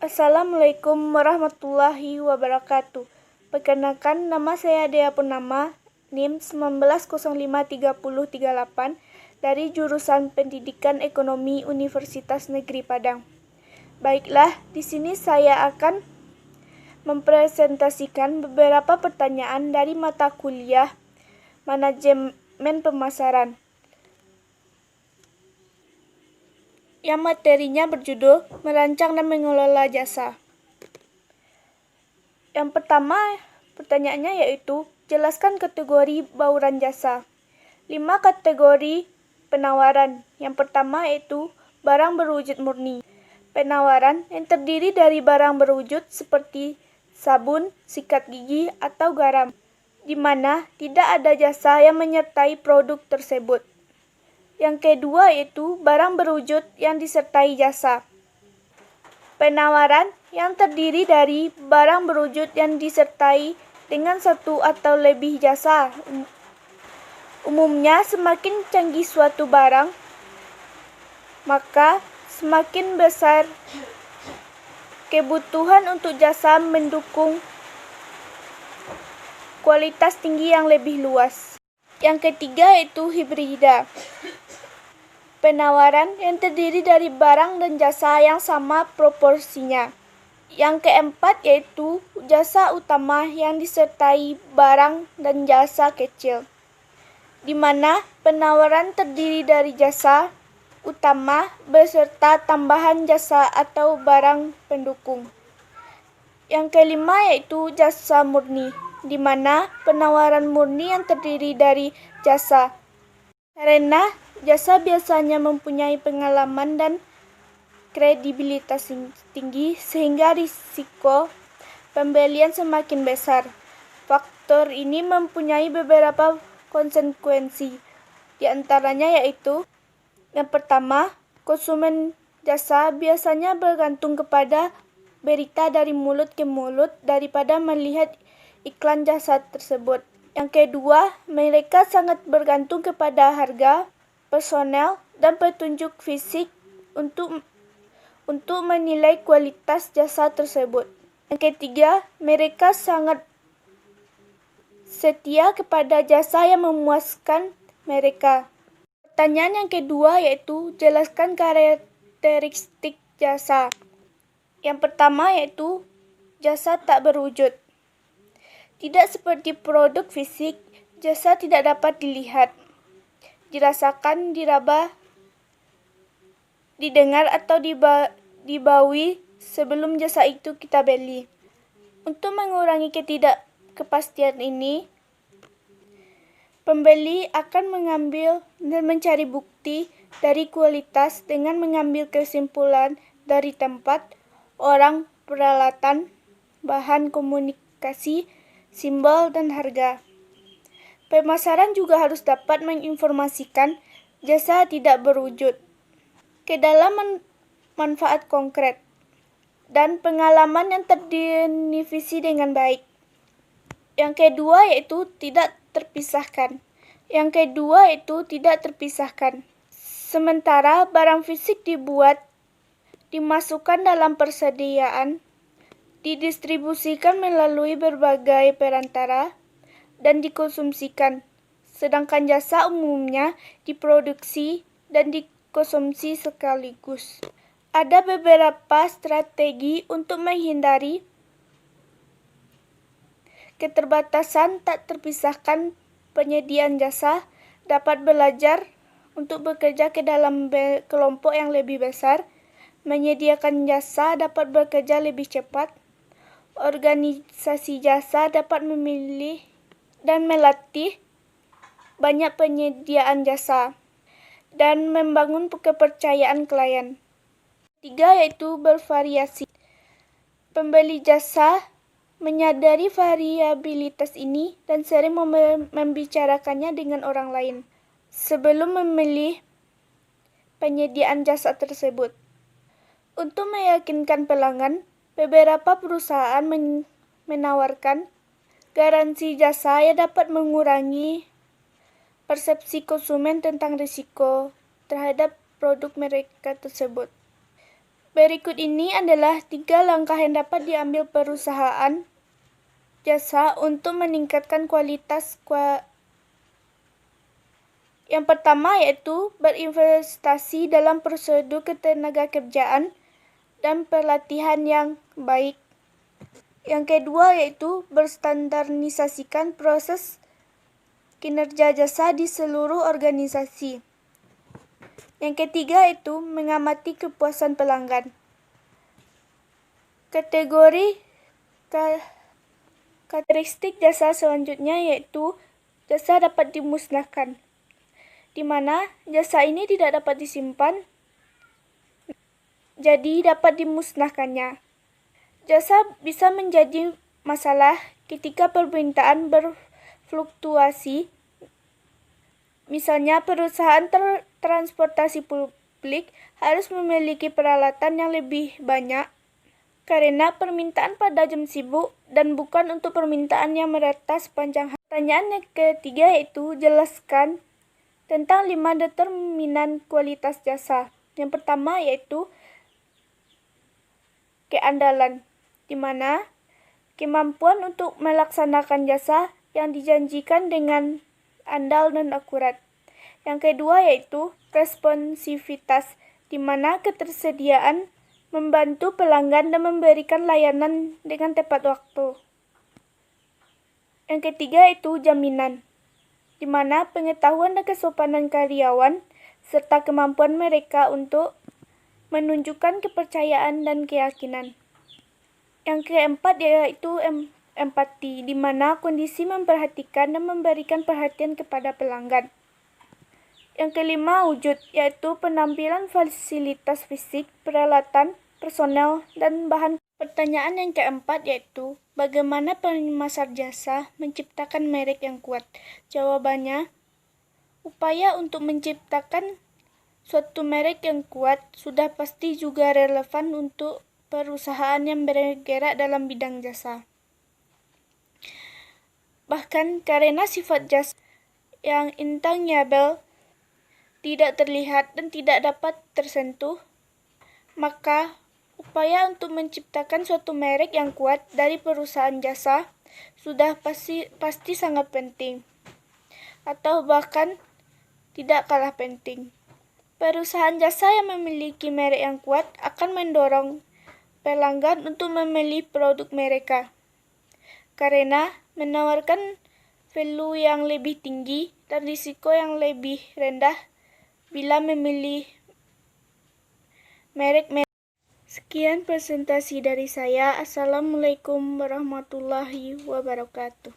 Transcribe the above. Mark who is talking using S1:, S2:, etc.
S1: Assalamualaikum warahmatullahi wabarakatuh. Perkenalkan, nama saya Dea Purnama, NIM 19053038 dari jurusan Pendidikan Ekonomi Universitas Negeri Padang. Baiklah, di sini saya akan mempresentasikan beberapa pertanyaan dari mata kuliah Manajemen Pemasaran, yang materinya berjudul Merancang dan Mengelola Jasa. Yang pertama, pertanyaannya yaitu, jelaskan kategori bauran jasa. 5 kategori penawaran. Yang pertama yaitu barang berwujud murni. Penawaran yang terdiri dari barang berwujud seperti sabun, sikat gigi, atau garam, di mana tidak ada jasa yang menyertai produk tersebut. Yang kedua yaitu barang berwujud yang disertai jasa. Penawaran yang terdiri dari barang berwujud yang disertai dengan satu atau lebih jasa. Umumnya semakin canggih suatu barang, maka semakin besar kebutuhan untuk jasa mendukung kualitas tinggi yang lebih luas. Yang ketiga yaitu hibrida. Penawaran yang terdiri dari barang dan jasa yang sama proporsinya. Yang keempat yaitu jasa utama yang disertai barang dan jasa kecil, di mana penawaran terdiri dari jasa utama beserta tambahan jasa atau barang pendukung. Yang kelima yaitu jasa murni, di mana penawaran murni yang terdiri dari jasa. Karena jasa biasanya mempunyai pengalaman dan kredibilitas tinggi sehingga risiko pembelian semakin besar. Faktor ini mempunyai beberapa konsekuensi. Di antaranya yaitu, yang pertama, konsumen jasa biasanya bergantung kepada berita dari mulut ke mulut daripada melihat iklan jasa tersebut. Yang kedua, mereka sangat bergantung kepada harga, personel, dan petunjuk fisik untuk menilai kualitas jasa tersebut. Yang ketiga, mereka sangat setia kepada jasa yang memuaskan mereka. Pertanyaan yang kedua yaitu, jelaskan karakteristik jasa. Yang pertama yaitu, jasa tak berwujud. Tidak seperti produk fisik, jasa tidak dapat dilihat, dirasakan, diraba, didengar, atau dibaui sebelum jasa itu kita beli. Untuk mengurangi ketidakpastian ini, pembeli akan mengambil dan mencari bukti dari kualitas dengan mengambil kesimpulan dari tempat, orang, peralatan, bahan komunikasi, simbol, dan harga. Pemasaran juga harus dapat menginformasikan jasa tidak berwujud ke dalam manfaat konkret dan pengalaman yang terdefinisi dengan baik. Yang kedua yaitu tidak terpisahkan. Sementara barang fisik dibuat, dimasukkan dalam persediaan, didistribusikan melalui berbagai perantara, dan dikonsumsikan. Sedangkan jasa umumnya diproduksi dan dikonsumsi sekaligus. Ada beberapa strategi untuk menghindari keterbatasan tak terpisahkan. Penyediaan jasa dapat belajar untuk bekerja ke dalam kelompok yang lebih besar. Menyediakan jasa dapat bekerja lebih cepat. Organisasi jasa dapat memilih dan melatih banyak penyediaan jasa dan membangun kepercayaan klien. Tiga yaitu bervariasi. Pembeli jasa menyadari variabilitas ini dan sering membicarakannya dengan orang lain sebelum memilih penyediaan jasa tersebut. Untuk meyakinkan pelanggan, beberapa perusahaan menawarkan garansi jasa yang dapat mengurangi persepsi konsumen tentang risiko terhadap produk mereka tersebut. Berikut ini adalah 3 langkah yang dapat diambil perusahaan jasa untuk meningkatkan kualitas. Yang pertama yaitu berinvestasi dalam prosedur ketenagakerjaan dan pelatihan yang baik. Yang kedua yaitu berstandarisasikan proses kinerja jasa di seluruh organisasi. Yang ketiga yaitu mengamati kepuasan pelanggan. Karakteristik jasa selanjutnya yaitu jasa dapat dimusnahkan, di mana jasa ini tidak dapat disimpan, jadi dapat dimusnahkannya. Jasa bisa menjadi masalah ketika permintaan berfluktuasi. Misalnya, perusahaan transportasi publik harus memiliki peralatan yang lebih banyak karena permintaan pada jam sibuk dan bukan untuk permintaan yang merata sepanjang hari. Pertanyaan yang ketiga yaitu jelaskan tentang 5 determinan kualitas jasa. Yang pertama yaitu keandalan, di mana kemampuan untuk melaksanakan jasa yang dijanjikan dengan andal dan akurat. Yang kedua yaitu responsivitas, di mana ketersediaan membantu pelanggan dan memberikan layanan dengan tepat waktu. Yang ketiga yaitu jaminan, di mana pengetahuan dan kesopanan karyawan serta kemampuan mereka untuk menunjukkan kepercayaan dan keyakinan. Yang keempat yaitu empati, di mana kondisi memperhatikan dan memberikan perhatian kepada pelanggan. Yang kelima wujud, yaitu penampilan fasilitas fisik, peralatan, personel, dan bahan. Pertanyaan yang keempat yaitu bagaimana pemasar jasa menciptakan merek yang kuat? Jawabannya, upaya untuk menciptakan suatu merek yang kuat sudah pasti juga relevan untuk perusahaan yang bergerak dalam bidang jasa. Bahkan karena sifat jasa yang intangible, tidak terlihat dan tidak dapat tersentuh, maka upaya untuk menciptakan suatu merek yang kuat dari perusahaan jasa sudah pasti sangat penting, atau bahkan tidak kalah penting. Perusahaan jasa yang memiliki merek yang kuat akan mendorong pelanggan untuk memilih produk mereka, karena menawarkan value yang lebih tinggi dan risiko yang lebih rendah bila memilih merek. Sekian presentasi dari saya. Assalamualaikum warahmatullahi wabarakatuh.